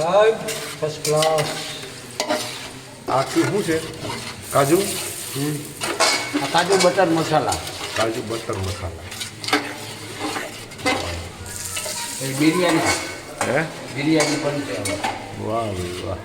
સાહેબ first class. આખી શું છે? કાજુ આ કાજુ બટર મસાલા. કાજુ બટર મસાલા. એ બિરયાની. હે બિરયાની પણ છે. વાહ ભાઈ વાહ.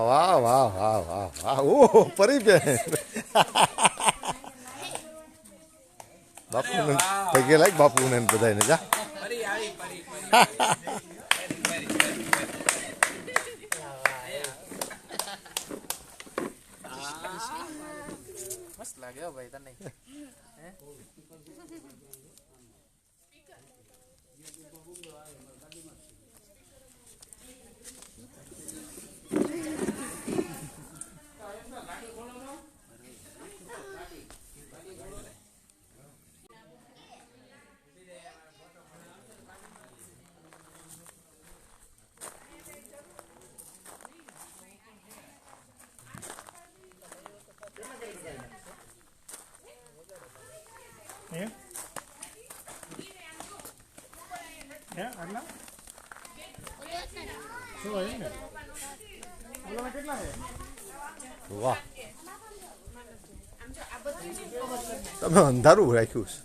વાહ વાહ વાહ વાહ વાહ. ઓ પરી બેન બાપુ ને પગે લાગ બાપુ ને બધાને જા. મસ્ત લાગે હો ભાઈ તને. વાહ તમે અંધારું રાખ્યું છે.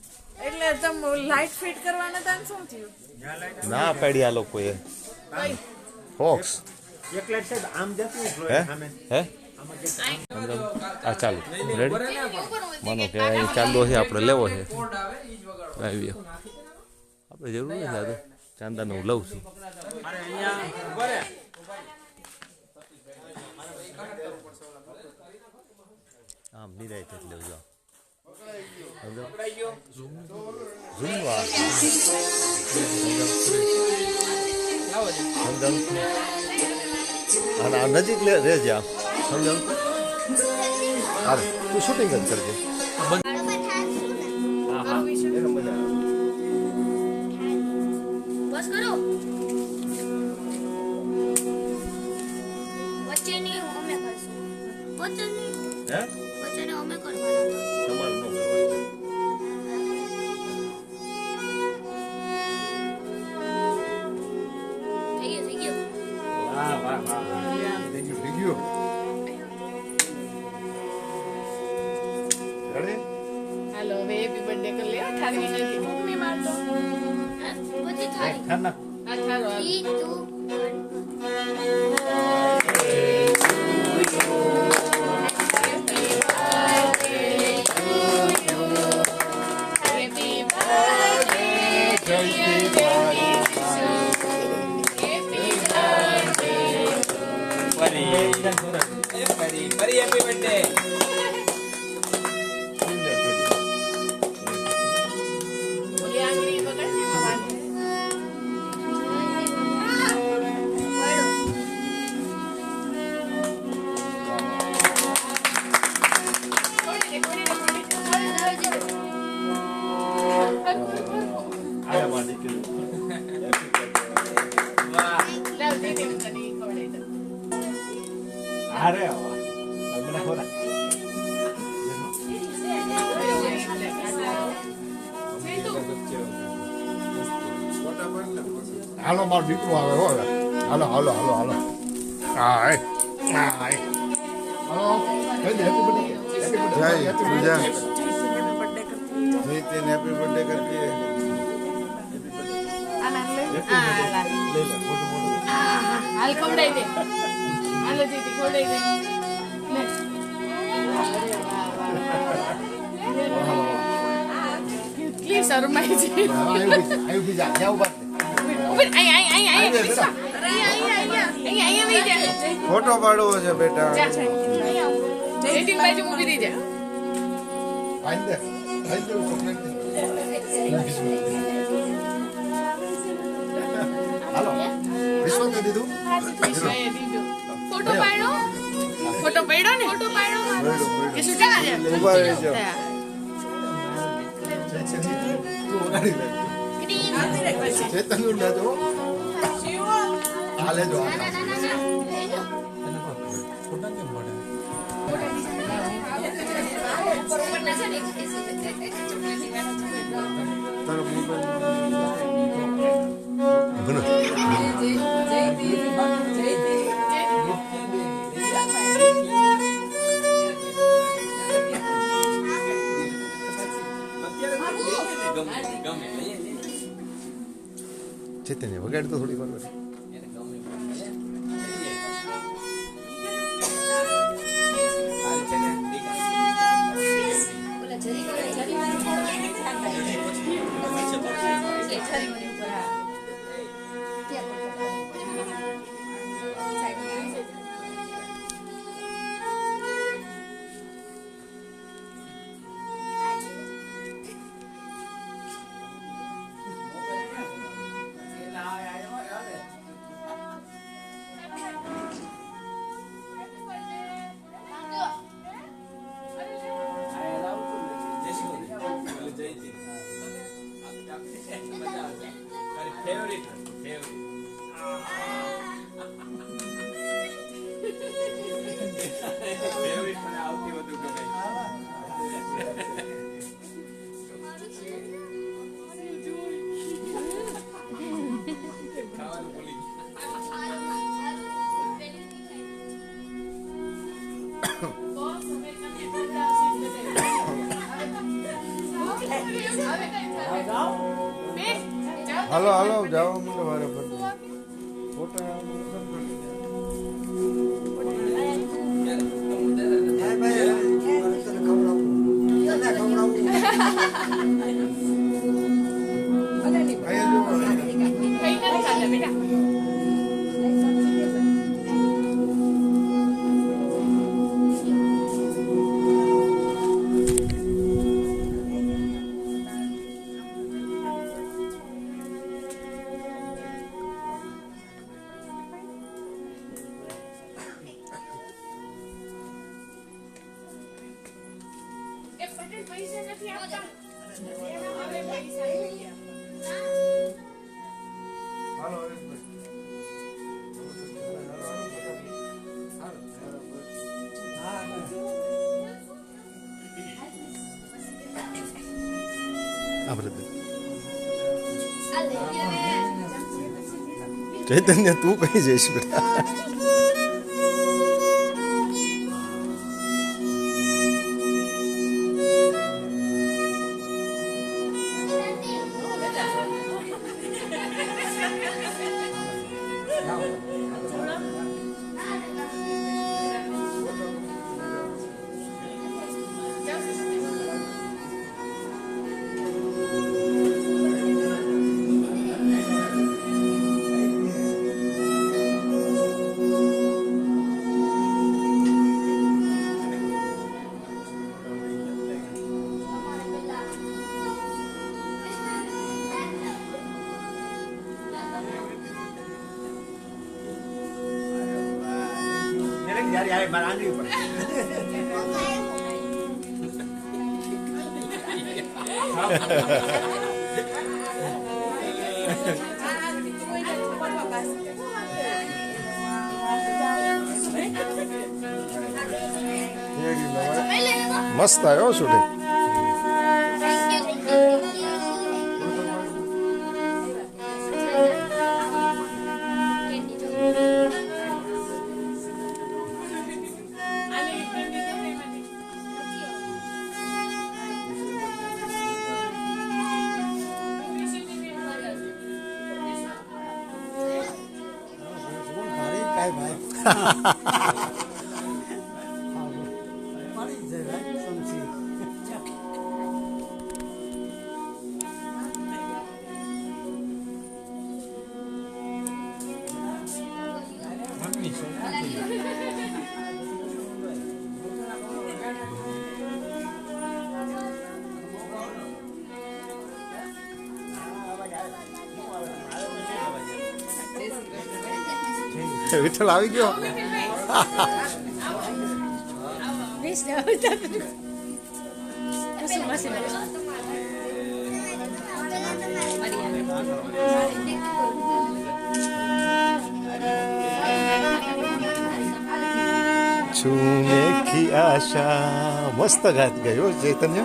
એટલે તમે લાઈટ ફિટ કરવાના હતા ને શું થયું? ના પાડી આ લોકોએ ફોક્સ. એક લાઈટ સાહેબ આમ જતું હે હે આ ચાલુ રેડી માનો કે અહીં ચાંદો છે આપણે લેવો છે આવી આપણે જરૂર નથી દાદા ચાંદાનો હું લઉં છું. આમ નિરાય થઈ લેવું જાઓ અને આ નજીક રહેજે આમ સમજાવ. અરે તું શૂટિંગ જ કરજે. બસ કરો વચ્ચેની અમે કરશું વચ્ચેની હે અમે કરવાના તમારે ન થઈ ગયું વાહ વાહ વાહ. થઈ ગયું. રેડી હાલો હવે હેપી બર્થડે કરી લે. ઠારવી નથી મમ્મી મારતો. પછી થાય આ ઠારો 3 2 ફરી હેપી બર્થડે. ઓલી આંગળી બગાડ ને વાંધો. લાવ દીદી ને તને ખવડાવી દઉં. અરે વાહ. મને ખોરા. હાલો મારો દીકરો આવે હો હાલો હાલો હાલો હાલો હાય હાય હાલો હેપી બર્થડે જય પૂજા નીતિન હેપી બર્થડે કરતી હે હાલ ખવડાવી દે. હાલો દીદી ખવડાવી દે. કેટલી શરમાઈ છે. આયુ બીજા જાવ બાદ ફોટો પાડવો છે બેટા બાજુ મૂકી દેજે. હાલો રિશ્વત દીધું ફોટો પાડો. પડ્યો ને ફોટો પાડ્યો એ શું ચાલે છે ઉભા રહેજો. ચેતનનું લેજો. હાલે જો. ના ના ના ના લઈ લો. તારો મોબાઈલ ચેતન વગાડ તો થોડી વાર હાલો હાલો જાઓ મને વારે ફરતી ફોટા પૈસા નથી આપતા હવે પૈસા લઈ ગયા હાલો ચૈતન્ય તું કઈ જઈશ બેટા यार यार बार आंधी ऊपर મસ્ત આવ્યો શૂટિંગ વિઠ્ઠલ આવી ગયો छूने की आशा મસ્ત ગાત ગયો ચૈતન્ય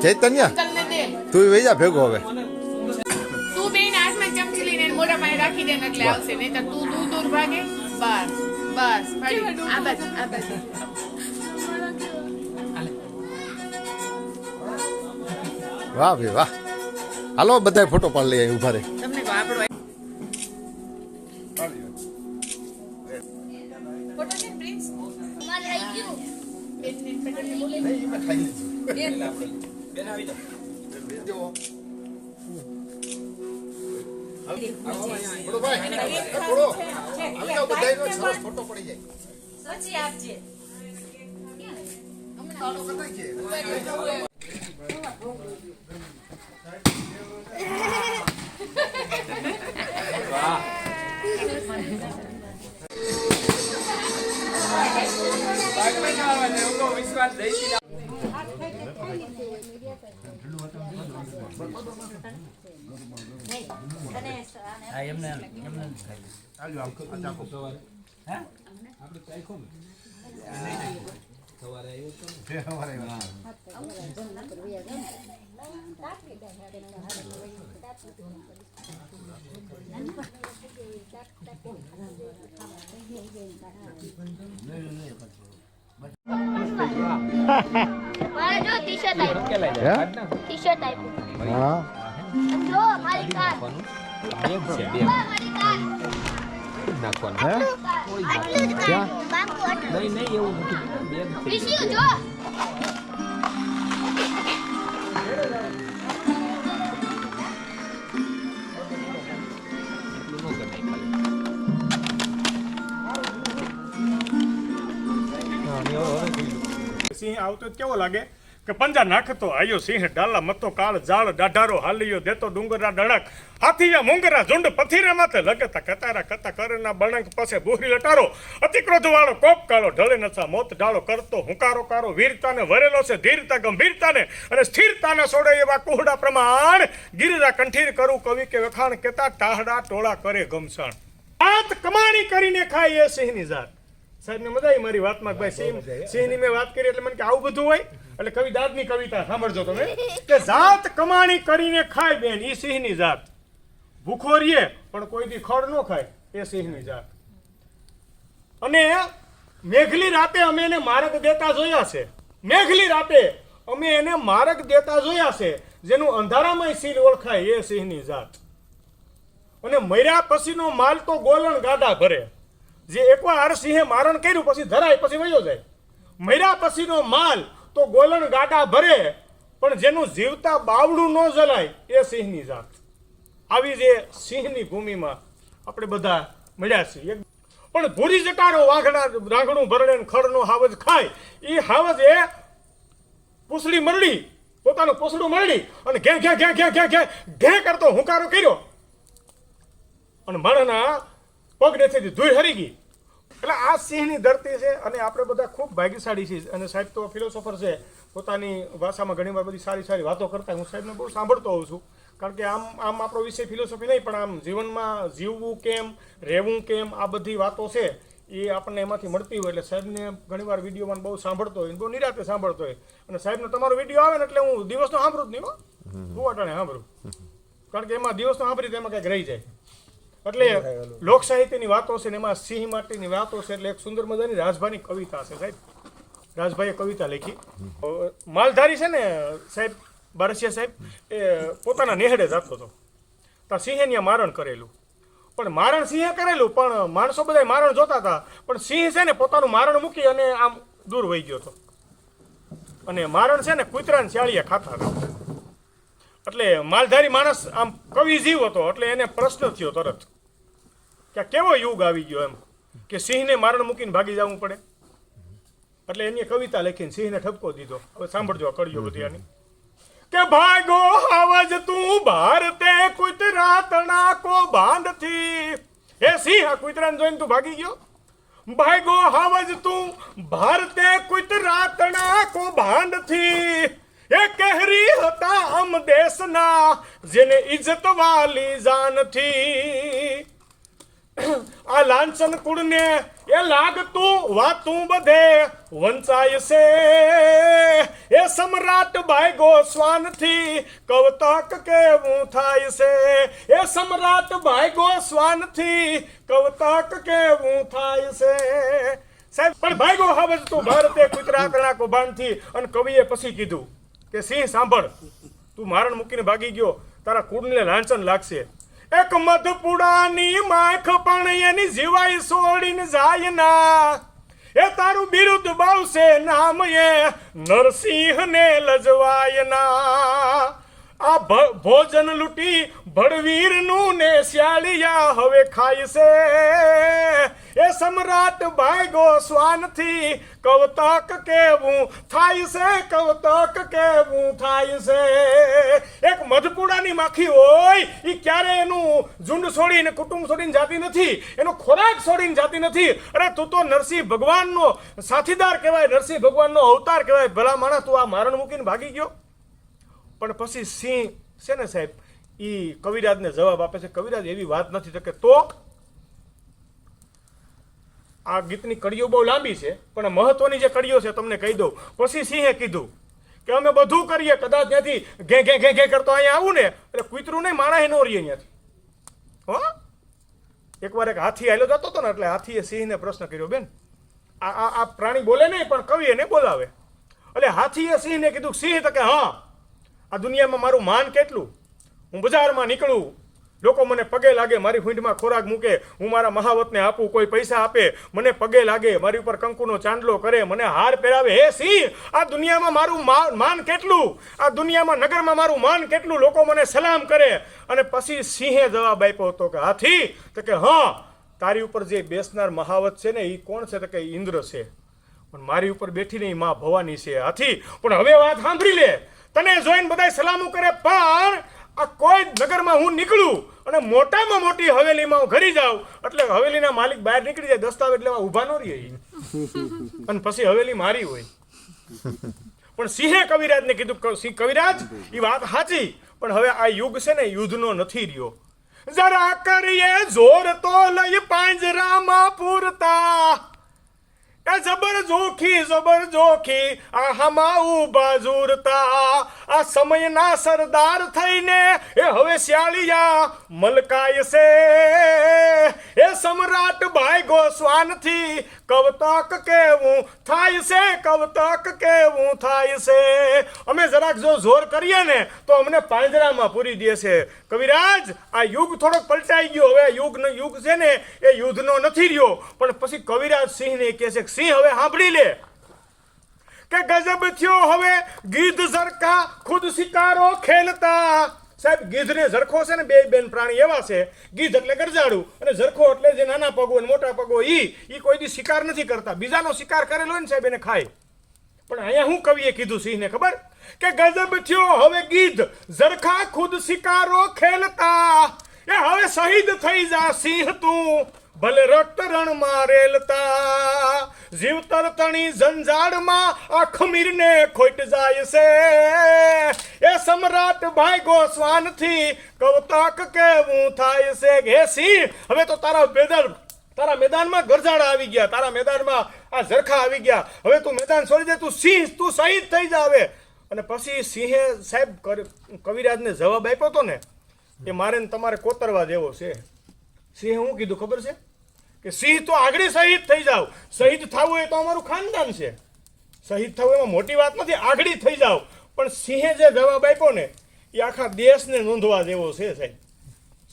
ચૈતન્ય તું વહી જા ભેગો હવે તું બેન હાથમાં ચમચી લઈને એને મોઢા પાસે રાખી દે ને એટલે આવશે નહીં તો તું દૂર દૂર ભાગે બસ બસ ફરી આ બસ વાહ ભાઈ વાહ હાલો બધા ફોટો પાડ લઈએ ઉભા રહે તમને આપણો ફોટો છે પ્રિન્સ મારે આવી ગયું બેન પટેલ બોલે બેન આવી જાઓ ફોટો પડી જાય સચી આપજે વિશ્વાસ દઈ મારે જો ટી-શર્ટ આપ્યું ટી-શર્ટ આપ્યું હા જો મારી કાર મારી કાર નાખવાનું આટલું જ કાર બાપુ આટલું નહીં એવું નથી બેન વિશિયો જો સિંહ આવતો જ કેવો લાગે કે પંજા નાખતો આયો સિંહ ડાલા મતો કાળ જાળ દાઢારો હાલિયો દેતો ડુંગરા ડણક હાથીયા મુંગરા ઝુંડ પથીરે માથે લગતા કતારા કતા કરના બણંક પાસે બોહરી લટારો અતિ ક્રોધ વાળો કોપ કાળો ઢળે નચા મોત ડાળો કરતો હુંકારો કારો વીરતાને વરેલો છે ધીરતા ગંભીરતાને અને સ્થિરતાને છોડે એવા કુહડા પ્રમાણ ગિરિરા કંઠીર કરું કવિ કે વખાણ કેતા ટાહડા ટોળા કરે ગમસાણ આત કમાણી કરીને ખાય એ સિંહની જાત સાહેબ ને મજા આવી મારી વાતમાં ભાઈ સિંહની મેં વાત કરી એટલે મને કે આવું બધું હોય એટલે કવિ દાદની કવિતા સાંભળજો તમે કે જાત કમાણી કરીને ખાય બેન એ સિંહની જાત ભૂખો રહીએ પણ કોઈ દી ખડ ન ખાય એ સિંહની જાત અને મેઘલી રાતે અમે એને માર્ગ દેતા જોયા છે મેઘલી રાતે અમે એને માર્ગ દેતા જોયા છે જેનું અંધારામાં સીલ ઓળખાય એ સિંહની જાત અને મર્યા પછીનો માલ તો ગોલણ ગાડા ભરે જે એકવાર સિંહે મારણ કર્યું પછી ધરાય પછી વયો જાય મર્યા પછીનો માલ તો ગોલણ ગાડા ભરે પણ જેનું જીવતા બાવડું ન જલાય એ સિંહની જાત આવી જે સિંહની ભૂમિમાં આપણે બધા મળ્યા છીએ પણ ભૂરી જટારો વાઘડા રાંગણું ભરણે ખડનો હાવજ ખાય એ હાવજ એ પૂછડી મરડી પોતાનું પૂછડું મરડી અને ઘે ઘે ઘે ઘે ઘે ઘે ઘે કરતો હુંકારો કર્યો અને માણસના પગ નથી ધૂળ હરી ગઈ એટલે આ સિંહની ધરતી છે અને આપણે બધા ખૂબ ભાગ્યશાળી છીએ અને સાહેબ તો ફિલોસોફર છે પોતાની ભાષામાં ઘણીવાર બધી સારી સારી વાતો કરતા હું સાહેબને બહુ સાંભળતો હોઉં છું કારણ કે આમ આપણો વિષય ફિલોસોફી નહીં પણ આમ જીવનમાં જીવવું કેમ રહેવું કેમ આ બધી વાતો છે એ આપણને એમાંથી મળતી હોય એટલે સાહેબને ઘણીવાર વિડીયોમાં બહુ સાંભળતો હોય બહુ નિરાતે સાંભળતો હોય અને સાહેબનો તમારો વિડીયો આવે ને એટલે હું દિવસનો સાંભળું જ નહીં હો હું અટાણે સાંભળું કારણ કે એમાં દિવસનો સાંભળી તો એમાં કંઈક રહી જાય એટલે લોક સાહિત્યની વાતો છે ને એમાં સિંહ માટેની વાતો છે એટલે એક સુંદર મજાની રાજભાની કવિતા છે સાહેબ રાજભાઈએ કવિતા લખી માલધારી છે ને સાહેબ બારસિયા સાહેબ એ પોતાના નેહડે જતો હતો ત્યાં સિંહે ત્યાં મારણ કરેલું પણ મારણ સિંહે કરેલું પણ માણસો બધા મારણ જોતા હતા પણ સિંહ છે ને પોતાનું મારણ મૂકી અને આમ દૂર વહી ગયો હતો અને મારણ છે ને કૂતરાને શાળીએ ખાતા હતા એટલે માલધારી માણસ આમ કવિ જીવ હતો એટલે એને પ્રશ્ન થયો તરત કે આ કેવો યુગ આવી ગયો એમ કે સિંહને મારણ મૂકીને ભાગી જવું પડે. એટલે એની કવિતા લખીને સિંહને ઠપકો દીધો. હવે સાંભળજો આ કડીઓ બધી આની કે ભાગો આવજ તું ભારતે કુતરા તણાકો બાંધથી. હે સિંહ આ કુતરાને જોઈને તું ભાગી ગયો. ભાગો આવજ તું ભારતે કુતરા તણાકો બાંધથી. એ કહેરી હતા આમ દેશના જેને ઇજ્જત વાલી જાનથી. આ લાંછન કુળને એ લાગતું વાતું બધે વંચાય છે. એ સમ્રાટ ભાગ્યો શ્વાનથી કવતક કેવું થાય છે. એ સમ્રાટ ભાગ્યો શ્વાનથી કવતક કેવું થાય છે. સાહેબ પણ ભાગ્યો હવે તું ભારતે કુતરા તણા કૌભાંડથી. અને કવિએ પછી કીધું કે સિંહ સાંભળ, તું મારણ મૂકીને ભાગી ગયો, તારા કુળને લાંછન લાગશે. એક મધપુડાની માખ પણ એની જીવાય છોડીને જાય ના. એ તારું બિરુદ બાવશે નામ એ નરસિંહ ને લજવાય ના. આ ભોજન લૂટી ભડવીરનું ને શ્યાલિયા હવે ખાય છે. એ સમ્રાટ ભાગ્યો શ્વાનથી કવતક કેવું થાય છે. કવતક કેવું થાય છે. એક મધપુડાની માખી હોય એ ક્યારે એનું ઝુંડ છોડીને કુટુંબ છોડીને જાતી નથી, એનો ખોરાક છોડીને જાતી નથી. અરે તું તો નરસિંહ ભગવાનનો સાથીદાર કહેવાય, નરસિંહ ભગવાનનો અવતાર કહેવાય. ભલા માણસ તું આ મારણ મૂકીને ભાગી ગયો. પણ પછી સિંહ છે ને સાહેબ એ કવિરાજને જવાબ આપે છે. કવિરાજ એવી વાત નથી કે તો આ ગીતની કડીઓ બહુ લાંબી છે પણ મહત્વની જે કડીઓ છે તમને કહી દઉં. પછી સિંહે કીધું કે અમે બધું કરીએ, કદાચ ત્યાંથી ઘે ઘે ઘે ઘે કરતો અહીંયા આવું ને એટલે કૂતરું નહીં માણસ નો રહીએ ત્યાંથી. હો એકવાર એક હાથી હાલ્યો જતો હતો ને એટલે હાથીએ સિંહને પ્રશ્ન કર્યો, બેન આ પ્રાણી બોલે નહીં પણ કવિ એને બોલાવે. એટલે હાથીએ સિંહને કીધું, સિંહ તો કે હા આ દુનિયામાં મારું માન કેટલું. હું બજારમાં નીકળું, લોકો મને પગે લાગે, મારી ફૂંડમાં ખોરાક મૂકે, હું મારા મહાવતને આપું, કોઈ પૈસા આપે, મને પગે લાગે, મારી ઉપર કંકુનો ચાંદલો કરે, મને હાર પહેરાવે. હે સિંહ આ દુનિયામાં મારું માન કેટલું, આ દુનિયામાં નગરમાં મારું માન કેટલું, લોકો મને સલામ કરે. અને પછી સિંહે જવાબ આપ્યો હતો કે હાથી તો કે હા તારી ઉપર જે બેસનાર મહાવત છે ને એ કોણ છે તો કે ઇન્દ્ર છે, પણ મારી ઉપર બેઠીને એ માં ભવાની છે. હાથી પણ હવે વાત સાંભળી લે, તને જોઈને બધા સલામો કરે પણ આ કોઈ નગરમાં હું નીકળું અને મોટામાં મોટી હવેલીમાં હું ઘરી જાઉં એટલે હવેલીના માલિક બહાર નીકળી જાય, દસ્તાવેજ લેવા ઊભા ન રહે અને પછી હવેલી મારી હોય. પણ સિંહે કવિરાજને કીધું, સિંહ કવિરાજ એ વાત સાચી પણ હવે આ યુગ છે ને યુદ્ધનો નથી રહ્યો. જરા કરીએ જોર તો લઈ પાંજરામાં પૂરતા. એ જબર જોખી આ હમા ઉભા ઝૂરતા. આ સમયના સરદાર થઈને એ હવે શ્યાલિયા મલકાય છે. એ સમ્રાટ ભાગ્યો શ્વાનથી કવતક કેવું થાય છે. કવતક કેવું થાય છે. અમે જરાક જો જોર કરીએ ને તો અમને પાંજરામાં પૂરી દે છે. કવિરાજ આ યુગ થોડોક પલટાઈ ગયો, હવે યુગ છે ને એ યુદ્ધનો નથી રહ્યો. પણ પછી કવિરાજ સિંહને કહે છે, સિંહ હવે સાંભળી લે કે ગજબ થયો હવે ગીધ ઝરખા ખુદ શિકારો ખેલતા. સાહેબ ગીધને ઝરખો છે ને બે બેન પ્રાણી એવા છે, ગીધ એટલે ગરજાડું અને ઝરખો એટલે જે નાના પગો અને મોટા પગો ઈ કોઈ દી શિકાર નથી કરતા, બીજાનો શિકાર કરેલો હોય ને સાહેબ એને ખાય. પણ અહીંયા હું કવિએ કીધું સિંહને ખબર કે ગજબ થયો હવે ગીધ ઝરખા ખુદ શિકારો ખેલતા. એ હવે શહીદ થઈ જા સિંહ તું ભલે રક્ત રણમાં રેલતા. જીવતર તણી જંજાળમાં આ ખમીરને ખોટ જાય છે. એ સમ્રાટ ભાગ્યો શ્વાનથી કવતક કેવું થાય છે. હે સિંહ હવે તો તારા મેદાનમાં ગરજાડા આવી ગયા, તારા મેદાનમાં આ ઝરખા આવી ગયા. હવે તું મેદાન છોડી દે, તું સિંહ તું શહીદ થઈ જાવે. અને પછી સિંહે સાહેબ કવિરાજને જવાબ આપ્યો હતો ને એ મારે તમારે કોતરવા જેવો છે. સિંહે શું કીધું ખબર છે કે સિંહ તો આગળ શહીદ થઈ જાવ, શહીદ થવું એ તો અમારું ખાનદાન છે, શહીદ થવું એમાં મોટી વાત નથી, આગળ થઈ જાવ. પણ સિંહે જે જવાબ આપ્યો ને એ આખા દેશને નોંધવા જેવો છે સાહેબ.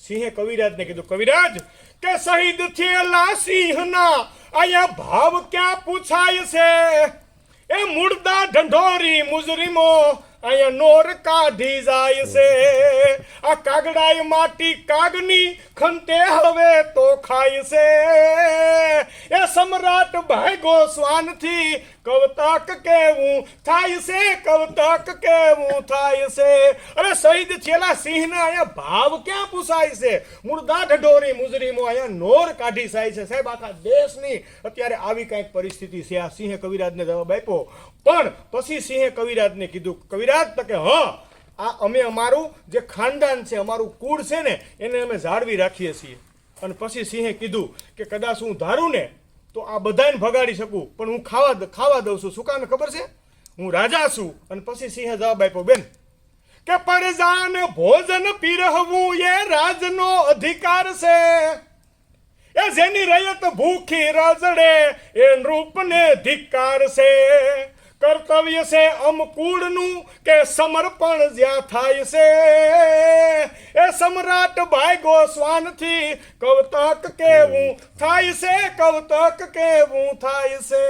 સિંહે કવિરાજને કીધું, કવિરાજ કે શહીદ થયેલા સિંહના અહીંયા ભાવ ક્યાં પૂછાય છે. એ મુર્દા ઢંઢોરી મુજરીમો અહીંયા નોર કાઢી જાય છે આ કાગડાય માટી કાગની ખંતે હવે તો ખાય છે એ સમ્રાટ ભાગ્યો શ્વાનથી કવતક કેવું થાય છે કવતક કેવું થાય છે અરે શહીદ છેલ્લા સિંહના અહીંયા ભાવ ક્યાં પૂછાય છે મુર્દા ઢઢોરી મુજરીમો અહીંયા નોર કાઢી જાય છે સાહેબ આખા દેશની અત્યારે આવી કંઈક પરિસ્થિતિ છે આ સિંહે કવિરાજને જવાબ આપ્યો પણ પછી સિંહે કવિરાજને કીધું કવિરાજ તો કે હા આ અમે અમારું જે ખાનદાન છે અમારું કુળ છે ને એને અમે જાળવી રાખીએ છીએ અને પછી સિંહે કીધું કે કદાચ હું ધારું ને તો આ બધાને ભગાડી શકું પણ હું ખાવા દઉં છું શું કામ ખબર છે હું રાજા છું અને પછી સિંહે જવાબ આપ્યો બેન કે પરજાને ભોજન પીરહવું એ રાજનો અધિકાર છે એ જેની રયત ભૂખી રજડે એ નૃપને ધિક્કાર છે કર્તવ્ય છે અમકૂળનું કે સમર્પણ જ્યાં થાય છે એ સમ્રાટ ભાગ્યો શ્વાનથી કવતક કેવું થાય છે કવતક કેવું થાય છે